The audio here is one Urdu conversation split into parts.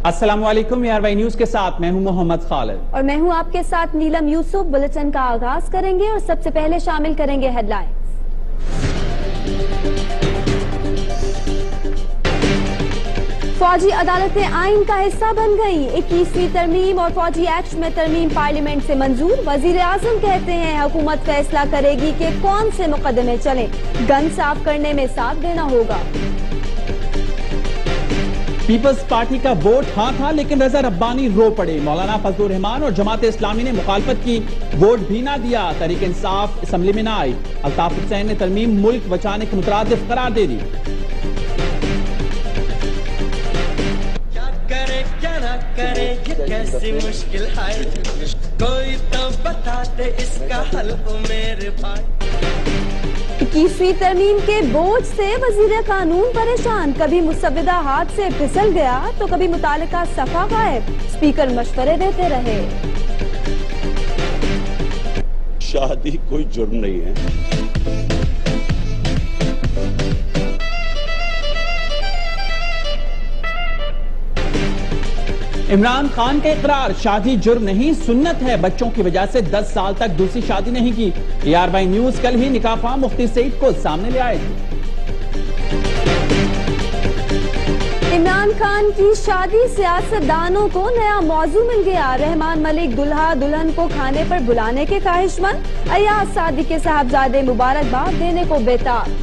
السلام علیکم ARY نیوز کے ساتھ میں ہوں محمد خالد اور میں ہوں آپ کے ساتھ نیلم یوسف۔ بلٹن کا آغاز کریں گے اور سب سے پہلے شامل کریں گے ہیڈ لائنز۔ فوجی عدالتیں آئین کا حصہ بن گئی، 21ویں ترمیم اور فوجی ایکٹ میں ترمیم پارلیمنٹ سے منظور۔ وزیر اعظم کہتے ہیں حکومت فیصلہ کرے گی کہ کون سے مقدمے چلیں، گن صاف کرنے میں ساتھ دینا ہوگا۔ پیپلز پارٹی کا ووٹ ہاں تھا لیکن رضا ربانی رو پڑے، مولانا فضل الرحمان اور جماعت اسلامی نے مخالفت کی، ووٹ بھی نہ دیا، تحریک انصاف اسمبلی میں نہ آئی۔ الطاف حسین نے ترمیم ملک بچانے کے مترادف قرار دے دی۔ کرے یہ کیسی مشکل ہے، کوئی تو بتا دے اس کا حل میرے بھائی۔ 21ویں ترمیم کے بوجھ سے وزیر قانون پریشان، کبھی مسودہ ہاتھ سے پھسل گیا تو کبھی متعلقہ صفحہ غائب، اسپیکر مشورے دیتے رہے۔ شادی کوئی جرم نہیں ہے۔ عمران خان کا اقرار، شادی جرم نہیں سنت ہے، بچوں کی وجہ سے 10 سال تک دوسری شادی نہیں کی۔ ARY نیوز کل ہی نکاح فام مفتی سعید کو سامنے لے آئے تھے۔ عمران خان کی شادی، سیاستدانوں کو نیا موضوع مل گیا، رحمان ملک دلہا دلہن کو کھانے پر بلانے کے خواہش مند، ایاز صادق کے صاحبزادے مبارکباد دینے کو بیتاب۔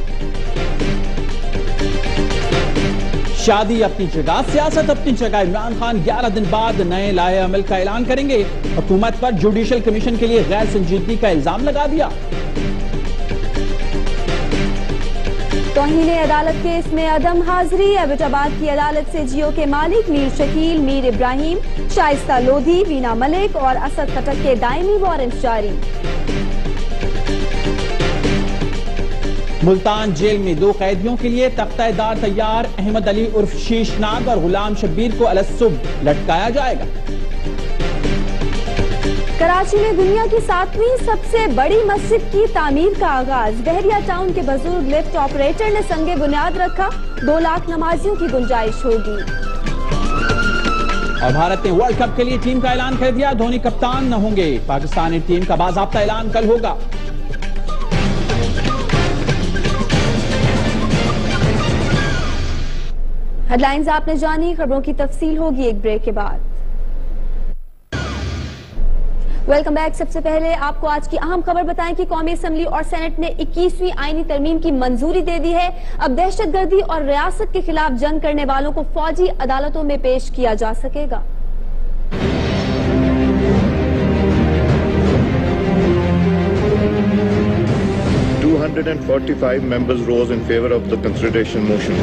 شادی اپنی جگہ، سیاست اپنی جگہ، عمران خان 11 دن بعد نئے لائحہ عمل کا اعلان کریں گے، حکومت پر جوڈیشل کمیشن کے لیے غیر سنجیدگی کا الزام لگا دیا۔ توہین عدالت کیس میں عدم حاضری، ایبٹ آباد کی عدالت سے جیو کے مالک میر شکیل، میر ابراہیم، شائستہ لودھی، وینا ملک اور اسد خٹک کے دائمی وارنٹ جاری۔ ملتان جیل میں 2 قیدیوں کے لیے تختہ دار تیار، احمد علی عرف شیش ناگ اور غلام شبیر کو الصبح لٹکایا جائے گا۔ کراچی میں دنیا کی 7ویں سب سے بڑی مسجد کی تعمیر کا آغاز، بحریہ ٹاؤن کے بزرگ لفٹ آپریٹر نے سنگ بنیاد رکھا، 2 لاکھ نمازیوں کی گنجائش ہوگی۔ اور بھارت نے ورلڈ کپ کے لیے ٹیم کا اعلان کر دیا، دھونی کپتان نہ ہوں گے، پاکستانی ٹیم کا باضابطہ اعلان کل ہوگا۔ ہیڈ لائنز آپ نے جانی، خبروں کی تفصیل ہوگی ایک بریک کے بعد۔ Welcome back. سب سے پہلے آپ کو آج کی اہم خبر بتائیں کہ قومی اسمبلی اور سینٹ نے 21ویں آئینی ترمیم کی منظوری دے دی ہے۔ اب دہشت گردی اور ریاست کے خلاف جنگ کرنے والوں کو فوجی عدالتوں میں پیش کیا جا سکے گا۔ 245 members rose in favor of the consideration motion.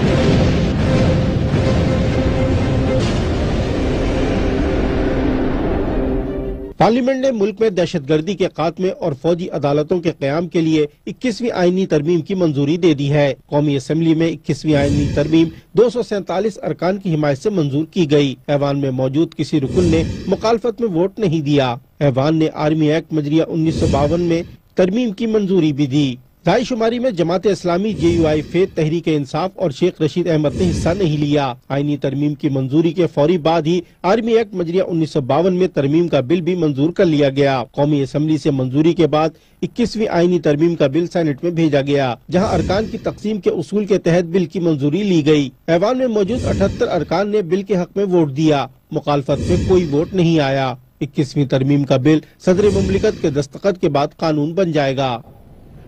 Parliament نے ملک میں دہشت گردی کے خاتمے اور فوجی عدالتوں کے قیام کے لیے 21ویں آئینی ترمیم کی منظوری دے دی ہے۔ قومی اسمبلی میں 21ویں آئینی ترمیم 247 ارکان کی حمایت سے منظور کی گئی۔ ایوان میں موجود کسی رکن نے مخالفت میں ووٹ نہیں دیا۔ ایوان نے آرمی ایکٹ مجریہ 1952 میں ترمیم کی منظوری بھی دی۔ رائے شماری میں جماعت اسلامی، JUI فیت، تحریک انصاف اور شیخ رشید احمد نے حصہ نہیں لیا۔ آئینی ترمیم کی منظوری کے فوری بعد ہی آرمی ایکٹ مجریہ 1952 میں ترمیم کا بل بھی منظور کر لیا گیا۔ قومی اسمبلی سے منظوری کے بعد 21ویں آئینی ترمیم کا بل سینٹ میں بھیجا گیا، جہاں ارکان کی تقسیم کے اصول کے تحت بل کی منظوری لی گئی۔ ایوان میں موجود 78 ارکان نے بل کے حق میں ووٹ دیا، مخالفت میں کوئی ووٹ نہیں آیا۔ 21ویں ترمیم کا بل صدر مملکت کے دستخط کے بعد قانون بن جائے گا۔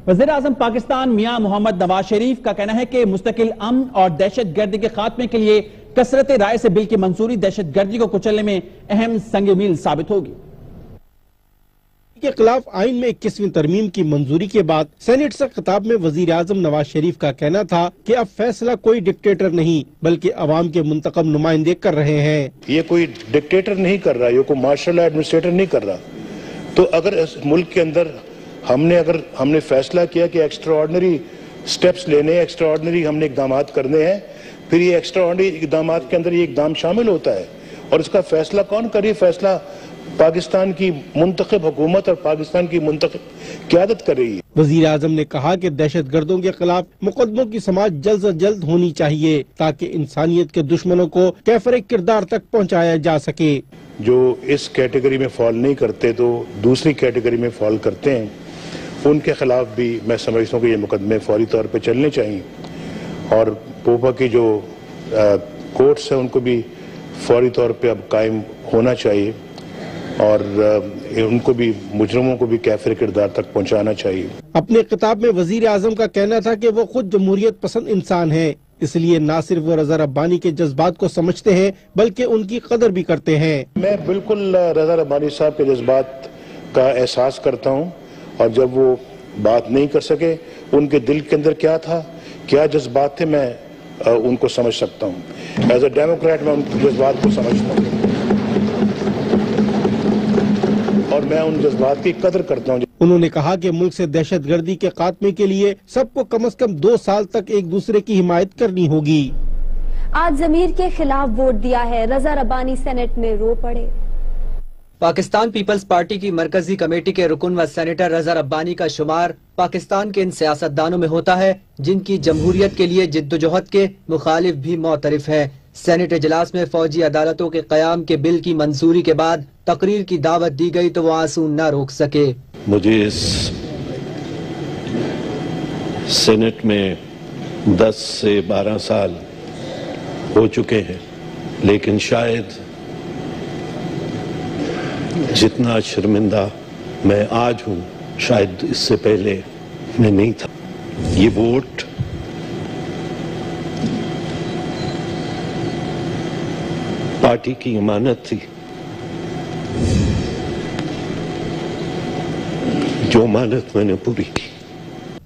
وزیر اعظم پاکستان میاں محمد نواز شریف کا کہنا ہے کہ مستقل امن اور دہشت گردی کے خاتمے کے لیے کثرت رائے سے بل کی منظوری دہشت گردی کو کچلنے میں اہم سنگ میل ثابت ہوگی۔ کے خلاف آئین میں 21ویں ترمیم کی منظوری کے بعد سینٹ سے خطاب میں وزیر اعظم نواز شریف کا کہنا تھا کہ اب فیصلہ کوئی ڈکٹیٹر نہیں بلکہ عوام کے منتخب نمائندے کر رہے ہیں۔ یہ کوئی ڈکٹیٹر نہیں کر رہا، یہ کوئی مارشل ایڈمنسٹریٹر نہیں کر رہا۔ تو اگر اس ملک کے اندر ہم نے فیصلہ کیا کہ ایکسٹرا آرڈنری سٹیپس لینے ہیں، ایکسٹرا آرڈنری ہم نے اقدامات کرنے ہیں، پھر یہ ایکسٹرا آرڈنری اقدامات کے اندر یہ اقدام شامل ہوتا ہے، اور اس کا فیصلہ کون کرے؟ فیصلہ پاکستان کی منتخب حکومت اور پاکستان کی منتخب قیادت کر رہی ہے۔ وزیر اعظم نے کہا کہ دہشت گردوں کے خلاف مقدموں کی سماعت جلد از جلد ہونی چاہیے تاکہ انسانیت کے دشمنوں کو کیفر کردار تک پہنچایا جا سکے۔ جو اس کیٹیگری میں فال نہیں کرتے تو دوسری کیٹیگری میں فال کرتے ہیں، ان کے خلاف بھی میں سمجھتا ہوں کہ یہ مقدمے فوری طور پہ چلنے چاہیے، اور پوپا کی جو کورٹس ہیں ان کو بھی فوری طور پہ اب قائم ہونا چاہیے، اور ان کو بھی مجرموں کو بھی کیفر کردار تک پہنچانا چاہیے۔ اپنے خطاب میں وزیر اعظم کا کہنا تھا کہ وہ خود جمہوریت پسند انسان ہیں، اس لیے نہ صرف وہ رضا ربانی کے جذبات کو سمجھتے ہیں بلکہ ان کی قدر بھی کرتے ہیں۔ میں بالکل رضا ربانی صاحب کے جذبات کا احساس کرتا ہوں، اور جب وہ بات نہیں کر سکے ان کے دل کے اندر کیا تھا، کیا جذبات تھے، میں ان کو سمجھ سکتا ہوں۔ ایز اے ڈیموکریٹ میں ان جذبات کو سمجھتا ہوں اور میں ان جذبات کی قدر کرتا ہوں۔ انہوں نے کہا کہ ملک سے دہشت گردی کے خاتمے کے لیے سب کو کم از کم 2 سال تک ایک دوسرے کی حمایت کرنی ہوگی۔ آج ضمیر کے خلاف ووٹ دیا ہے، رضا ربانی سینٹ میں رو پڑے۔ پاکستان پیپلز پارٹی کی مرکزی کمیٹی کے رکن و سینیٹر رضا ربانی کا شمار پاکستان کے ان سیاستدانوں میں ہوتا ہے جن کی جمہوریت کے لیے جد و جہد کے مخالف بھی معترف ہے۔ سینٹ اجلاس میں فوجی عدالتوں کے قیام کے بل کی منظوری کے بعد تقریر کی دعوت دی گئی تو وہ آنسو نہ روک سکے۔ مجھے اس سینٹ میں 10 سے 12 سال ہو چکے ہیں، لیکن شاید جتنا شرمندہ میں آج ہوں شاید اس سے پہلے میں نہیں تھا۔ یہ ووٹ پارٹی کی امانت تھی، جو امانت میں نے پوری کی۔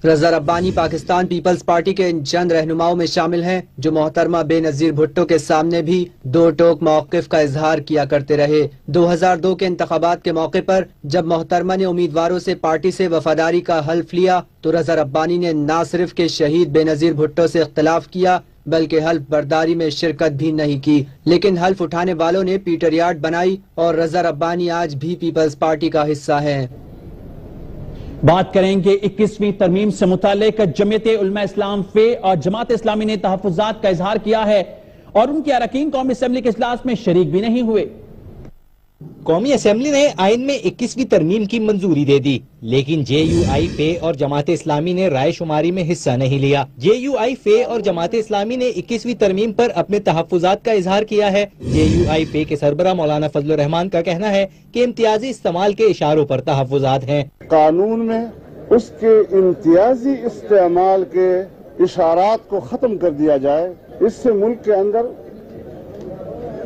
رضا ربانی پاکستان پیپلز پارٹی کے ان چند رہنماؤں میں شامل ہیں جو محترمہ بے نظیر بھٹو کے سامنے بھی 2 ٹوک موقف کا اظہار کیا کرتے رہے۔ 2002 کے انتخابات کے موقع پر جب محترمہ نے امیدواروں سے پارٹی سے وفاداری کا حلف لیا تو رضا ربانی نے نہ صرف کہ شہید بے نظیر بھٹو سے اختلاف کیا بلکہ حلف برداری میں شرکت بھی نہیں کی، لیکن حلف اٹھانے والوں نے پیٹر یارڈ بنائی اور رضا ربانی آج بھی پیپلز پارٹی کا حصہ ہے۔ بات کریں گے 21ویں ترمیم سے متعلق۔ جمعیت علماء اسلام فے اور جماعت اسلامی نے تحفظات کا اظہار کیا ہے اور ان کے اراکین قومی اسمبلی کے اجلاس میں شریک بھی نہیں ہوئے۔ قومی اسمبلی نے آئین میں 21ویں ترمیم کی منظوری دے دی، لیکن جے یو آئی فے اور جماعت اسلامی نے رائے شماری میں حصہ نہیں لیا۔ جے یو آئی فے اور جماعت اسلامی نے 21ویں ترمیم پر اپنے تحفظات کا اظہار کیا ہے۔ جے یو آئی فے کے سربراہ مولانا فضل الرحمان کا کہنا ہے کہ امتیازی استعمال کے اشاروں پر تحفظات ہیں۔ قانون میں اس کے امتیازی استعمال کے اشارات کو ختم کر دیا جائے، اس سے ملک کے اندر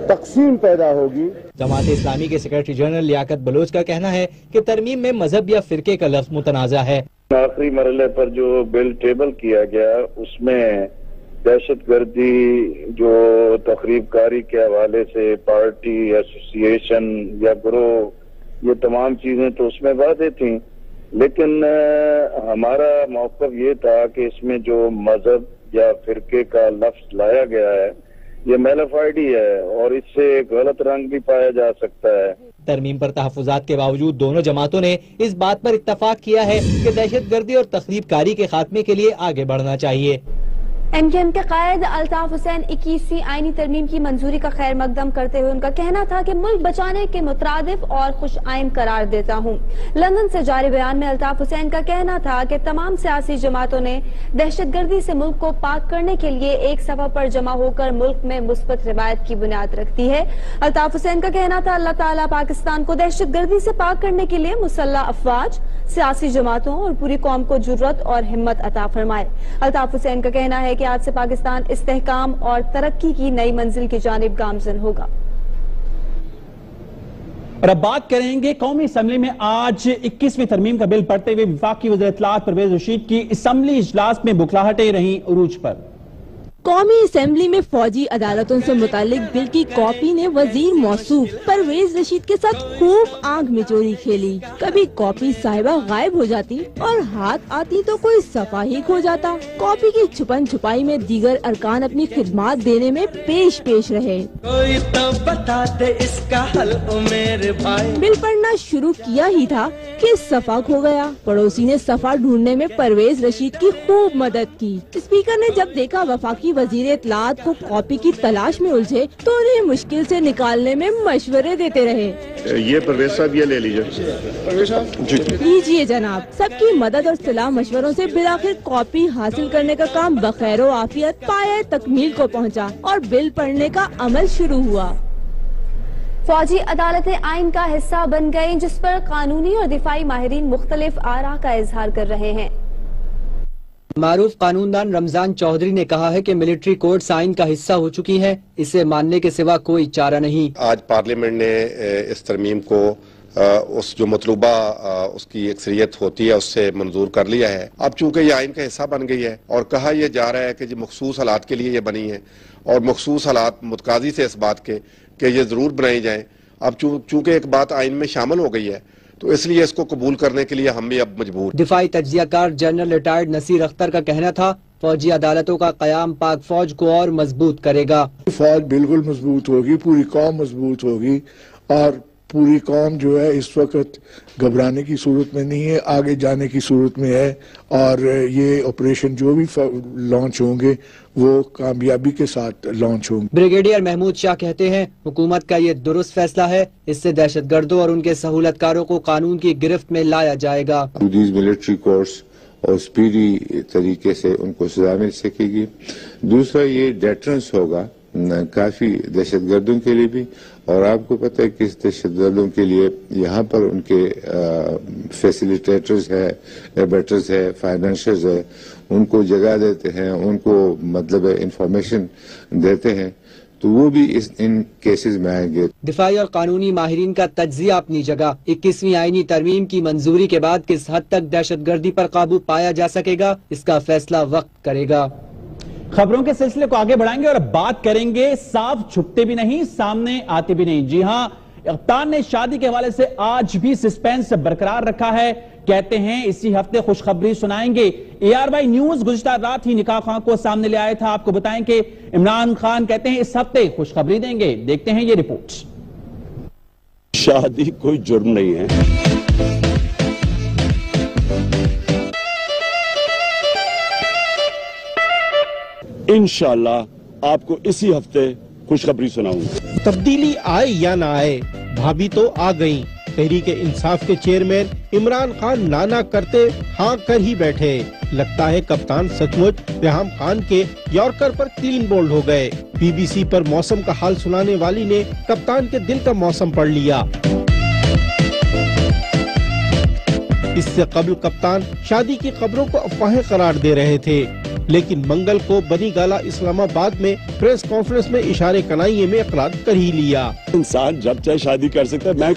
تقسیم پیدا ہوگی۔ جماعت اسلامی کے سیکرٹری جنرل لیاقت بلوچ کا کہنا ہے کہ ترمیم میں مذہب یا فرقے کا لفظ متنازع ہے۔ آخری مرحلے پر جو بل ٹیبل کیا گیا اس میں دہشت گردی جو تخریب کاری کے حوالے سے پارٹی ایسوسی ایشن یا گروہ، یہ تمام چیزیں تو اس میں واضح تھیں، لیکن ہمارا موقف یہ تھا کہ اس میں جو مذہب یا فرقے کا لفظ لایا گیا ہے یہ میلافائڈی ہے اور اس سے غلط رنگ بھی پایا جا سکتا ہے۔ ترمیم پر تحفظات کے باوجود دونوں جماعتوں نے اس بات پر اتفاق کیا ہے کہ دہشت گردی اور تخریب کاری کے خاتمے کے لیے آگے بڑھنا چاہیے۔ ایم کیو ایم کے قائد الطاف حسین 21ویں آئینی ترمیم کی منظوری کا خیر مقدم کرتے ہوئے ان کا کہنا تھا کہ ملک بچانے کے مترادف اور خوش آئند قرار دیتا ہوں۔ لندن سے جاری بیان میں الطاف حسین کا کہنا تھا کہ تمام سیاسی جماعتوں نے دہشت گردی سے ملک کو پاک کرنے کے لیے ایک صفحہ پر جمع ہو کر ملک میں مثبت روایت کی بنیاد رکھتی ہے۔ الطاف حسین کا کہنا تھا اللہ تعالیٰ پاکستان کو دہشت گردی سے پاک کرنے کے لیے مسلح افواج، سیاسی جماعتوں اور پوری قوم کو جرأت اور ہمت عطا فرمائے۔ الطاف حسین کا کہنا ہے کہ آج سے پاکستان استحکام اور ترقی کی نئی منزل کی جانب گامزن ہوگا۔ اور اب بات کریں گے قومی اسمبلی میں آج 21ویں ترمیم کا بل پڑھتے ہوئے وفاقی وزیر اطلاعات پرویز رشید کی اسمبلی اجلاس میں بکھلاہٹیں رہیں عروج پر۔ قومی اسمبلی میں فوجی عدالتوں سے متعلق بل کی کاپی نے وزیر موصوف پرویز رشید کے ساتھ خوب آنکھ میں چوری کھیلی۔ کبھی کاپی صاحبہ غائب ہو جاتی اور ہاتھ آتی تو کوئی صفحہ ہی کھو جاتا۔ کاپی کی چھپن چھپائی میں دیگر ارکان اپنی خدمات دینے میں پیش رہے۔ کوئی تو بتا دے اس کا حل او میرے بھائی۔ بل پڑھنا شروع کیا ہی تھا کہ صفحہ کھو گیا۔ پڑوسی نے صفحہ ڈھونڈنے میں پرویز رشید کی خوب مدد کی۔ اسپیکر نے جب دیکھا وفاقی وزیر اطلاعات کو کاپی کی تلاش میں الجھے تو انہیں مشکل سے نکالنے میں مشورے دیتے رہے۔ یہ پرویز صاحب یہ لے لیجیے۔ لیجیے جناب۔ سب کی مدد اور صلاح مشوروں سے بالآخر کاپی حاصل کرنے کا کام بخیر و عافیت پایہ تکمیل کو پہنچا اور بل پڑھنے کا عمل شروع ہوا۔ فوجی عدالتیں آئین کا حصہ بن گئیں، جس پر قانونی اور دفاعی ماہرین مختلف آراء کا اظہار کر رہے ہیں۔ معروف قانوندان رمضان چودھری نے کہا ہے کہ ملٹری کورٹس آئین کا حصہ ہو چکی ہیں، اسے ماننے کے سوا کوئی چارہ نہیں۔ آج پارلیمنٹ نے اس ترمیم کو اس جو مطلوبہ اس کی اکثریت ہوتی ہے اس سے منظور کر لیا ہے۔ اب چونکہ یہ آئین کا حصہ بن گئی ہے اور کہا یہ جا رہا ہے کہ یہ مخصوص حالات کے لیے یہ بنی ہے اور مخصوص حالات متقاضی سے اس بات کے کہ یہ ضرور بنائی جائیں۔ اب چونکہ ایک بات آئین میں شامل ہو گئی ہے تو اس لیے اس کو قبول کرنے کے لیے ہم بھی اب مجبور۔ دفاعی تجزیہ کار جنرل ریٹائرڈ نصیر اختر کا کہنا تھا فوجی عدالتوں کا قیام پاک فوج کو اور مضبوط کرے گا۔ فوج بالکل مضبوط ہوگی، پوری قوم مضبوط ہوگی اور پوری قوم جو ہے اس وقت گھبرانے کی صورت میں نہیں ہے، آگے جانے کی صورت میں ہے اور یہ آپریشن جو بھی لانچ ہوں گے وہ کامیابی کے ساتھ لانچ ہوں گے۔ بریگیڈیئر محمود شاہ کہتے ہیں حکومت کا یہ درست فیصلہ ہے، اس سے دہشت گردوں اور ان کے سہولت کاروں کو قانون کی گرفت میں لایا جائے گا۔ ملٹری کورٹس اور سپیڈی طریقے سے ان کو سزا مل سکے گی۔ دوسرا یہ ڈیٹرنس ہوگا کافی دہشت گردوں کے لیے بھی، اور آپ کو پتہ ہے کہ اس دہشت گردوں کے لیے یہاں پر ان کے فیسیلیٹیٹرز ہے، ایبیٹرز ہے، فائنینشرز ہے، ان کو جگہ دیتے ہیں، ان کو مطلب انفارمیشن دیتے ہیں، تو وہ بھی ان کیسز میں آئیں گے۔ دفاعی اور قانونی ماہرین کا تجزیہ اپنی جگہ، 21ویں آئینی ترمیم کی منظوری کے بعد کس حد تک دہشت گردی پر قابو پایا جا سکے گا اس کا فیصلہ وقت کرے گا۔ خبروں کے سلسلے کو آگے بڑھائیں گے اور بات کریں گے صاف چھپتے بھی نہیں، سامنے آتے بھی نہیں۔ جی ہاں، کپتان نے شادی کے حوالے سے آج بھی سسپینس برقرار رکھا ہے۔ کہتے ہیں اسی ہفتے خوشخبری سنائیں گے۔ ARY نیوز گزشتہ رات ہی نکاح خواہ کو سامنے لے آیا تھا۔ آپ کو بتائیں کہ عمران خان کہتے ہیں اس ہفتے خوشخبری دیں گے۔ دیکھتے ہیں یہ رپورٹ۔ شادی کوئی جرم نہیں ہے۔ انشاءاللہ آپ کو اسی ہفتے خوشخبری سناؤں گا۔ تبدیلی آئے یا نہ آئے، بھابھی تو آ گئیں۔ تحریک انصاف کے چیئرمین عمران خان نانا کرتے ہاں کر ہی بیٹھے۔ لگتا ہے کپتان سچ مچ ریحام خان کے یارکر پر کلین بولڈ ہو گئے۔ BBC پر موسم کا حال سنانے والی نے کپتان کے دل کا موسم پڑھ لیا۔ اس سے قبل کپتان شادی کی خبروں کو افواہیں قرار دے رہے تھے، لیکن منگل کو بنی گالا اسلام آباد میں پریس کانفرنس میں اشارے کنائیے میں اقرار کر ہی لیا۔ انسان جب چاہے شادی کر سکتا ہے۔ میں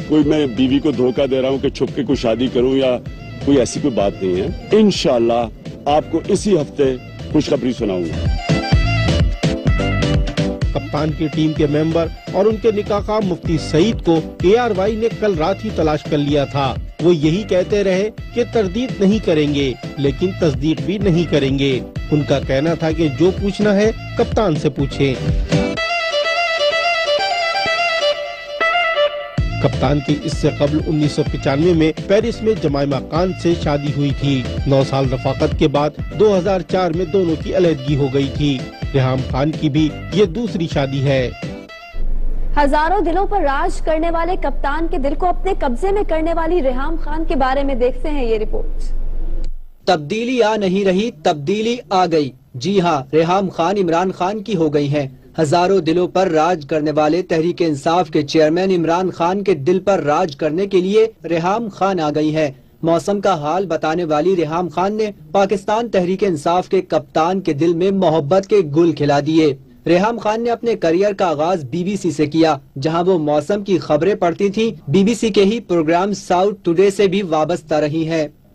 کوئی میں بیوی کو دھوکہ دے رہا ہوں کہ چھپ کے کوئی شادی کروں یا کوئی ایسی کوئی بات نہیں ہے۔ انشاءاللہ آپ کو اسی ہفتے خوشخبری سناؤں گا۔ کپتان کی ٹیم کے ممبر اور ان کے نکاح خواہ مفتی سعید کو ARY نے کل رات ہی تلاش کر لیا تھا۔ وہ یہی کہتے رہے کہ تردید نہیں کریں گے لیکن تصدیق بھی نہیں کریں گے۔ ان کا کہنا تھا کہ جو پوچھنا ہے کپتان سے پوچھیں۔ کپتان کی اس سے قبل 1995 میں پیرس میں جمائمہ خان سے شادی ہوئی تھی۔ 9 سال رفاقت کے بعد 2004 میں دونوں کی علیحدگی ہو گئی تھی۔ ریحام خان کی بھی یہ دوسری شادی ہے۔ ہزاروں دلوں پر راج کرنے والے کپتان کے دل کو اپنے قبضے میں کرنے والی ریحام خان کے بارے میں دیکھتے ہیں یہ رپورٹ۔ تبدیلی آ نہیں رہی، تبدیلی آ گئی۔ جی ہاں، ریحام خان عمران خان کی ہو گئی ہیں۔ ہزاروں دلوں پر راج کرنے والے تحریک انصاف کے چیئرمین عمران خان کے دل پر راج کرنے کے لیے ریحام خان آ گئی ہیں۔ موسم کا حال بتانے والی ریحام خان نے پاکستان تحریک انصاف کے کپتان کے دل میں محبت کے گل کھلا دیے۔ ریحام خان نے اپنے کریئر کا آغاز BBC سے کیا، جہاں وہ موسم کی خبریں پڑھتی تھیں۔ BBC کے ہی پروگرام ساؤتھ ٹوڈے سے بھی وابستہ رہی ہیں۔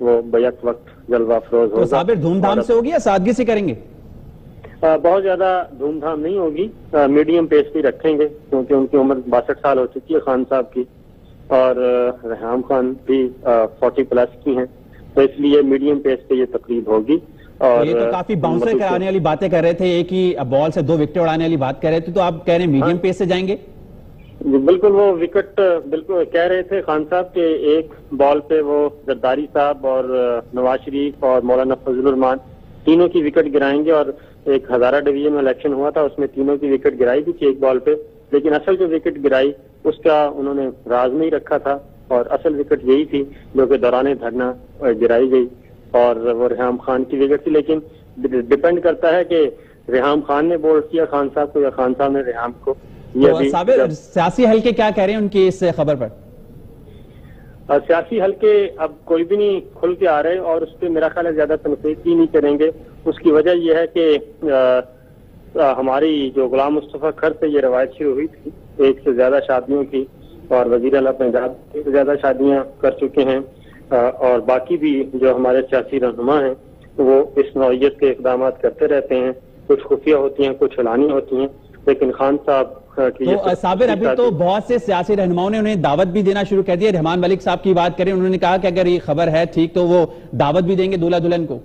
وہ بیک وقت جلوہ افروز ہوگا. تو صابر دھوم سے ہوگی یا سادگی سے کریں گے؟ بہت زیادہ دھوم دھام نہیں ہوگی, میڈیم پیس پہ رکھیں گے کیونکہ ان کی عمر 62 سال ہو چکی ہے خان صاحب کی, اور ریحام خان بھی 40 پلس کی ہیں, تو اس لیے میڈیم پیس پہ یہ تقریب ہوگی. اور یہ تو کافی باؤنسر کرانے والی باتیں کر رہے تھے, ایک ہی بال سے 2 وکٹیں اڑانے والی بات کر رہے تھے, تو آپ کہہ رہے ہیں میڈیم پیس سے جائیں گے؟ بالکل, وہ وکٹ بالکل کہہ رہے تھے خان صاحب کہ ایک بال پہ وہ زرداری صاحب اور نواز شریف اور مولانا فضل الرحمان تینوں کی وکٹ گرائیں گے, اور ایک ہزارہ ڈویژن میں الیکشن ہوا تھا, اس میں تینوں کی وکٹ گرائی بھی تھی ایک بال پہ, لیکن اصل جو وکٹ گرائی اس کا انہوں نے راز نہیں رکھا تھا, اور اصل وکٹ یہی تھی جو کہ دوران دھرنا گرائی گئی, اور وہ ریحام خان کی وکٹ تھی. لیکن ڈپینڈ کرتا ہے کہ ریحام خان نے بولڈ کیا خان صاحب کو یا خان صاحب نے ریحام کو. سیاسی حلقے کیا کہہ رہے ہیں ان کی اس خبر پر؟ سیاسی حلقے اب کوئی بھی نہیں کھل کے آ رہے, اور اس پہ میرا خیال ہے زیادہ تنقید بھی نہیں کریں گے. اس کی وجہ یہ ہے کہ ہماری جو غلام مصطفیٰ کھر سے یہ روایت شروع ہوئی تھی 1 سے زیادہ شادیوں کی, اور وزیر اعلیٰ پنجاب 1 سے زیادہ شادیاں کر چکے ہیں, اور باقی بھی جو ہمارے سیاسی رہنما ہیں وہ اس نوعیت کے اقدامات کرتے رہتے ہیں, کچھ خفیہ ہوتی ہیں کچھ اعلانی ہوتی ہیں, لیکن خان صاحب تو صابر ابھی تو بہت سے سیاسی رہنماؤں نے انہیں دعوت بھی دینا شروع کر دیا. رحمان ملک صاحب کی بات کریں, انہوں نے کہا کہ اگر یہ خبر ہے ٹھیک تو وہ دعوت بھی دیں گے دولہا دلہن کو.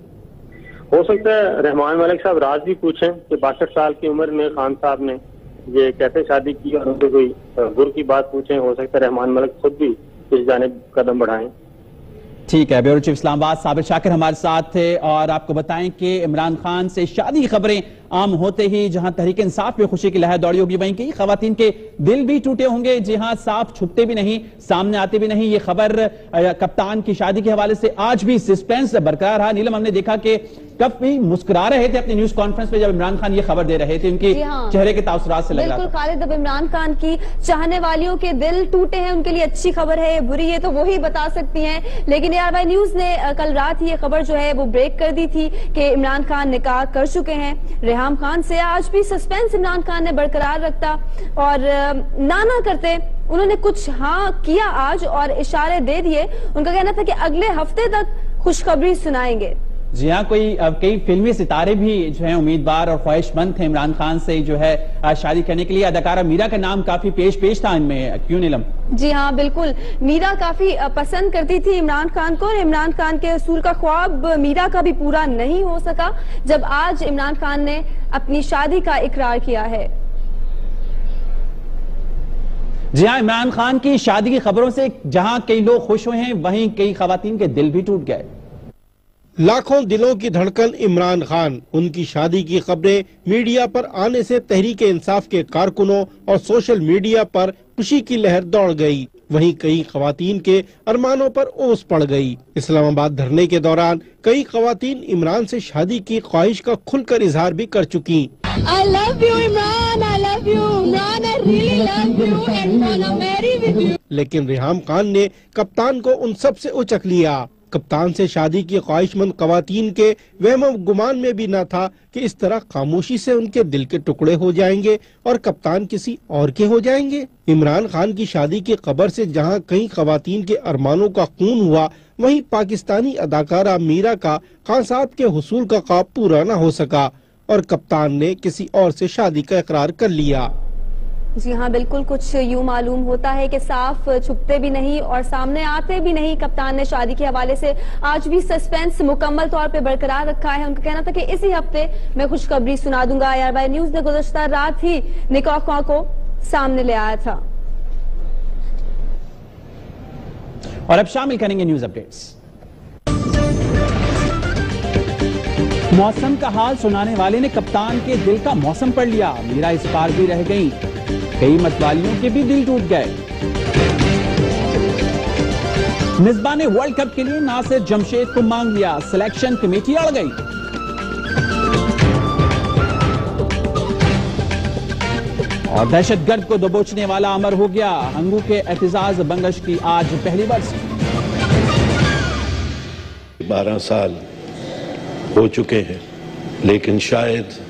ہو سکتا ہے رحمان ملک صاحب راز بھی پوچھیں کہ 62 سال کی عمر میں خان صاحب نے یہ کیسے شادی کی, اور ان سے کوئی گر کی بات پوچھیں. ہو سکتا ہے رحمان ملک خود بھی اس جانب قدم بڑھائیں. ٹھیک ہے, بیورو چیف اسلام آباد صابر شاکر ہمارے ساتھ تھے, اور آپ کو بتائیں کہ عمران خان سے شادی کی خبریں عام ہوتے ہی جہاں تحریک انصاف میں خوشی کی لہر دوڑی ہوگی, وہیں کئی خواتین کے دل بھی ٹوٹے ہوں گے. جی ہاں, صاف چھپتے بھی نہیں, سامنے آتے بھی نہیں. یہ خبر کپتان کی شادی کے حوالے سے آج بھی سسپینس برقرار رہا. نیلم, ہم نے دیکھا کہ کب بھی مسکرا رہے تھے اپنی نیوز کانفرنس پہ جب عمران خان یہ خبر دے رہے تھے, ان کی چہرے کے تاثرات سے لگ رہا تھا. بالکل خالد, اب عمران خان کی چاہنے والیوں کے دل ٹوٹے ہیں, ان کے لیے اچھی خبر ہے بری ہے تو وہی بتا سکتی ہیں, لیکن ARY نیوز نے کل رات یہ خبر جو ہے وہ بریک کر دی تھی کہ عمران خان نکاح کر چکے ہیں ریحام خان سے. آج بھی سسپینس عمران خان نے برقرار رکھتا اور نہ کرتے, انہوں نے کچھ ہاں کیا آج اور اشارے دے دیے. ان کا کہنا تھا کہ اگلے ہفتے تک خوشخبری سنائیں گے. جی ہاں, کئی فلمی ستارے بھی جو ہیں امیدوار اور خواہش مند تھے عمران خان سے جو ہے شادی کرنے کے لیے. اداکارہ میرا کا نام کافی پیش تھا ان میں, کیوں نیلم؟ جی ہاں بالکل, میرا کافی پسند کرتی تھی عمران خان کو, اور عمران خان کے اصول کا خواب میرا کا بھی پورا نہیں ہو سکا جب آج عمران خان نے اپنی شادی کا اقرار کیا ہے. جی ہاں, عمران خان کی شادی کی خبروں سے جہاں کئی لوگ خوش ہوئے ہیں وہیں کئی خواتین کے دل بھی ٹوٹ گئے. لاکھوں دلوں کی دھڑکن عمران خان, ان کی شادی کی خبریں میڈیا پر آنے سے تحریک انصاف کے کارکنوں اور سوشل میڈیا پر خوشی کی لہر دوڑ گئی. وہیں کئی خواتین کے ارمانوں پر اوس پڑ گئی. اسلام آباد دھرنے کے دوران کئی خواتین عمران سے شادی کی خواہش کا کھل کر اظہار بھی کر چکی. I love you Imran, I love you Imran, I really love you and wanna marry with you. لیکن ریحام خان نے کپتان کو ان سب سے اچک لیا. کپتان سے شادی کی خواہش مند خواتین کے وہم و گمان میں بھی نہ تھا کہ اس طرح خاموشی سے ان کے دل کے ٹکڑے ہو جائیں گے اور کپتان کسی اور کے ہو جائیں گے. عمران خان کی شادی کی خبر سے جہاں کئی خواتین کے ارمانوں کا خون ہوا, وہیں پاکستانی اداکارہ میرا کا خان صاحب کے حصول کا خواب پورا نہ ہو سکا اور کپتان نے کسی اور سے شادی کا اقرار کر لیا. جی ہاں بالکل, کچھ یوں معلوم ہوتا ہے کہ صاف چھپتے بھی نہیں اور سامنے آتے بھی نہیں. کپتان نے شادی کے حوالے سے آج بھی سسپینس مکمل طور پہ برقرار رکھا ہے. ان کا کہنا تھا کہ اسی ہفتے میں خوشخبری سنا دوں گا. ARY نیوز نے گزشتہ رات ہی نکاح کو سامنے لے آیا تھا. اور اب شامل کریں گے نیوز اپڈیٹس. موسم کا حال سنانے والے نے کپتان کے دل کا موسم پڑھ لیا. میرا اس پار بھی رہ گئی, کئی متوالیوں کے بھی دل ٹوٹ گئے. مصباح نے ورلڈ کپ کے لیے ناصر جمشید کو مانگ لیا, سلیکشن کمیٹی اڑ گئی. اور دہشت گرد کو دبوچنے والا امر ہو گیا. ہنگو کے اعتزاز بنگش کی آج پہلی برسی. 12 سال ہو چکے ہیں, لیکن شاید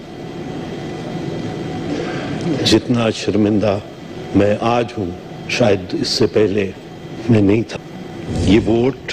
جتنا شرمندہ میں آج ہوں شاید اس سے پہلے میں نہیں تھا. یہ ووٹ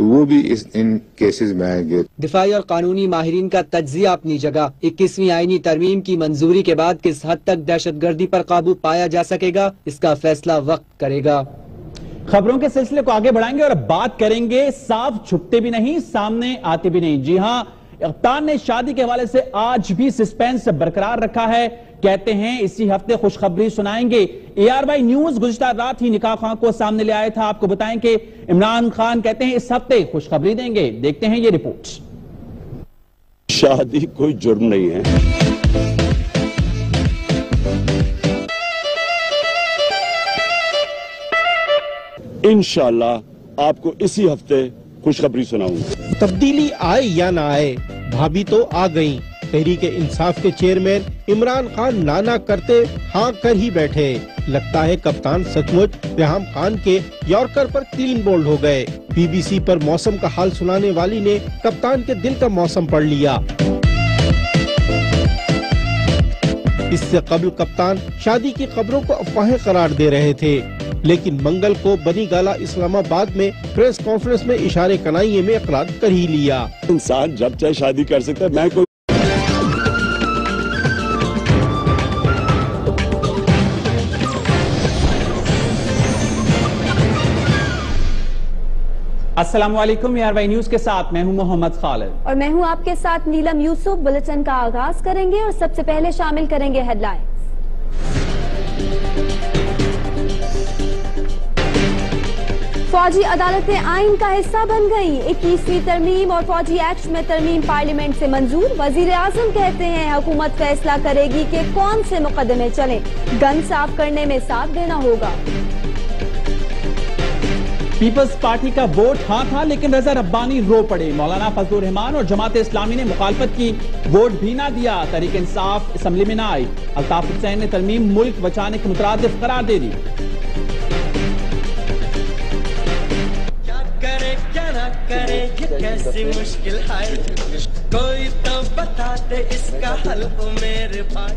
تو وہ بھی ان کیسز میں آئیں گے. دفاعی اور قانونی ماہرین کا تجزیہ اپنی جگہ. 21ویں آئینی ترمیم کی منظوری کے بعد کس حد تک دہشت گردی پر قابو پایا جا سکے گا، اس کا فیصلہ وقت کرے گا. خبروں کے سلسلے کو آگے بڑھائیں گے اور بات کریں گے صاف چھپتے بھی نہیں، سامنے آتے بھی نہیں. جی ہاں، کپتان نے شادی کے حوالے سے آج بھی سسپینس برقرار رکھا ہے. کہتے ہیں اسی ہفتے خوشخبری سنائیں گے. ARY نیوز گزشتہ رات ہی نکاح خواہاں کو سامنے لے آیا تھا. آپ کو بتائیں کہ عمران خان کہتے ہیں اس ہفتے خوشخبری دیں گے. دیکھتے ہیں یہ رپورٹ. شادی کوئی جرم نہیں ہے. انشاءاللہ آپ کو اسی ہفتے خوشخبری سناؤں گا. تبدیلی آئے یا نہ آئے، بھابھی تو آ گئیں. تحریک انصاف کے چیئرمین عمران خان نانا کرتے ہاں کر ہی بیٹھے. لگتا ہے کپتان سچ مچ ریحام خان کے یارکر پر کلین بولڈ ہو گئے. BBC پر موسم کا حال سنانے والی نے کپتان کے دل کا موسم پڑھ لیا. اس سے قبل کپتان شادی کی خبروں کو افواہیں قرار دے رہے تھے، لیکن منگل کو بنی گالا اسلام آباد میں پریس کانفرنس میں اشارے کنائیے میں اقرار کر ہی لیا. انسان جب چاہے شادی کر سکتا ہے. میں کوئی السلام علیکم. ARY نیوز کے ساتھ میں ہوں محمد خالد اور میں ہوں آپ کے ساتھ نیلم یوسف. بلٹن کا آغاز کریں گے اور سب سے پہلے شامل کریں گے ہیڈ لائنز. فوجی عدالتیں آئین کا حصہ بن گئی. 21ویں ترمیم اور فوجی ایکٹ میں ترمیم پارلیمنٹ سے منظور. وزیر اعظم کہتے ہیں حکومت فیصلہ کرے گی کہ کون سے مقدمے چلیں. گن صاف کرنے میں ساتھ دینا ہوگا. پیپلز پارٹی کا ووٹ ہاں تھا لیکن رضا ربانی رو پڑے. مولانا فضل الرحمان اور جماعت اسلامی نے مخالفت کی، ووٹ بھی نہ دیا. تحریک انصاف اسمبلی میں نہ آئی. الطاف حسین نے ترمیم ملک بچانے کے مترادف قرار دے دی. کیا کرے کیا نہ کرے یہ کیسی مشکل ہے، کوئی تو بتا دے اس کا حل او میرے بھائی.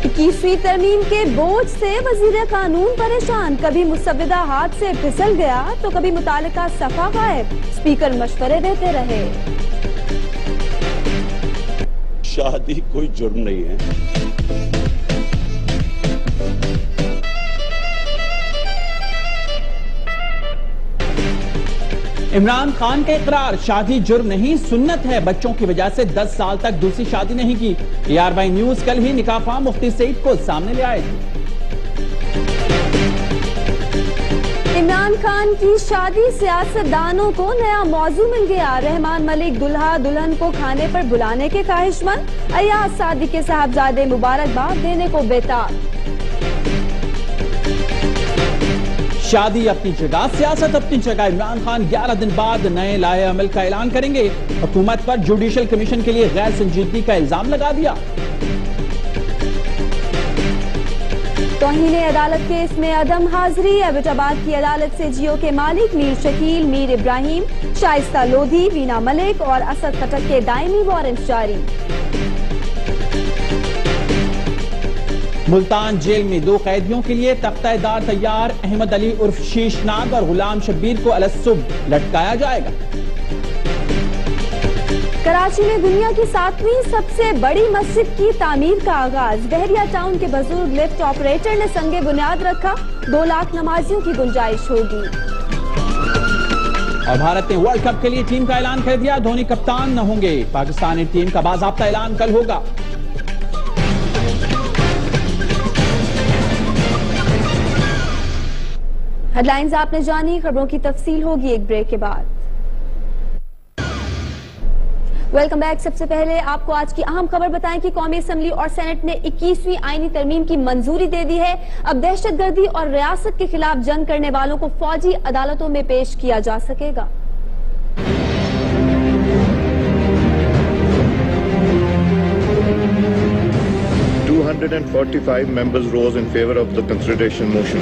21ویں ترمیم کے بوجھ سے وزیر قانون پریشان. کبھی مسودہ ہاتھ سے پھسل گیا تو کبھی متعلقہ صفحہ غائب. اسپیکر مشورے دیتے رہے. شادی کوئی جرم نہیں ہے. عمران خان کا اقرار، شادی جرم نہیں سنت ہے. بچوں کی وجہ سے 10 سال تک دوسری شادی نہیں کی. ARY نیوز کل ہی نکاح خواہ مفتی سعید کو سامنے لے آئے تھے. عمران خان کی شادی سیاستدانوں کو نیا موضوع مل گیا. رحمان ملک دلہا دلہن کو کھانے پر بلانے کے خواہش مند. ایاز سعدی کے صاحبزادے مبارکباد دینے کو بیتاب. شادی اپنی جگہ، سیاست اپنی جگہ. عمران خان 11 دن بعد نئے لائحہ عمل کا اعلان کریں گے. حکومت پر جوڈیشل کمیشن کے لیے غیر سنجیدگی کا الزام لگا دیا. توہین عدالت کیس میں عدم حاضری. ایبٹ آباد کی عدالت سے جیو کے مالک میر شکیل، میر ابراہیم، شائستہ لودھی، وینا ملک اور اسد خٹک کے دائمی وارنٹ جاری. ملتان جیل میں 2 قیدیوں کے لیے تختہ دار تیار. احمد علی عرف شیش ناگ اور غلام شبیر کو الصبح لٹکایا جائے گا. کراچی میں دنیا کی 7ویں سب سے بڑی مسجد کی تعمیر کا آغاز. بحریہ ٹاؤن کے بزرگ لفٹ آپریٹر نے سنگ بنیاد رکھا. 2 لاکھ نمازیوں کی گنجائش ہوگی. اور بھارت نے ورلڈ کپ کے لیے ٹیم کا اعلان کر دیا. دھونی کپتان نہ ہوں گے. پاکستانی ٹیم کا باضابطہ اعلان کل ہوگا. ہیڈ لائنز آپ نے جانی. خبروں کی تفصیل ہوگی ایک بریک کے بعد. Welcome back. سب سے پہلے آپ کو آج کی اہم خبر بتائیں کہ قومی اسمبلی اور سینٹ نے 21ویں آئینی ترمیم کی منظوری دے دی ہے. اب دہشت گردی اور ریاست کے خلاف جنگ کرنے والوں کو فوجی عدالتوں میں پیش کیا جا سکے گا. 245 members rose in favor of the consideration motion.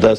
10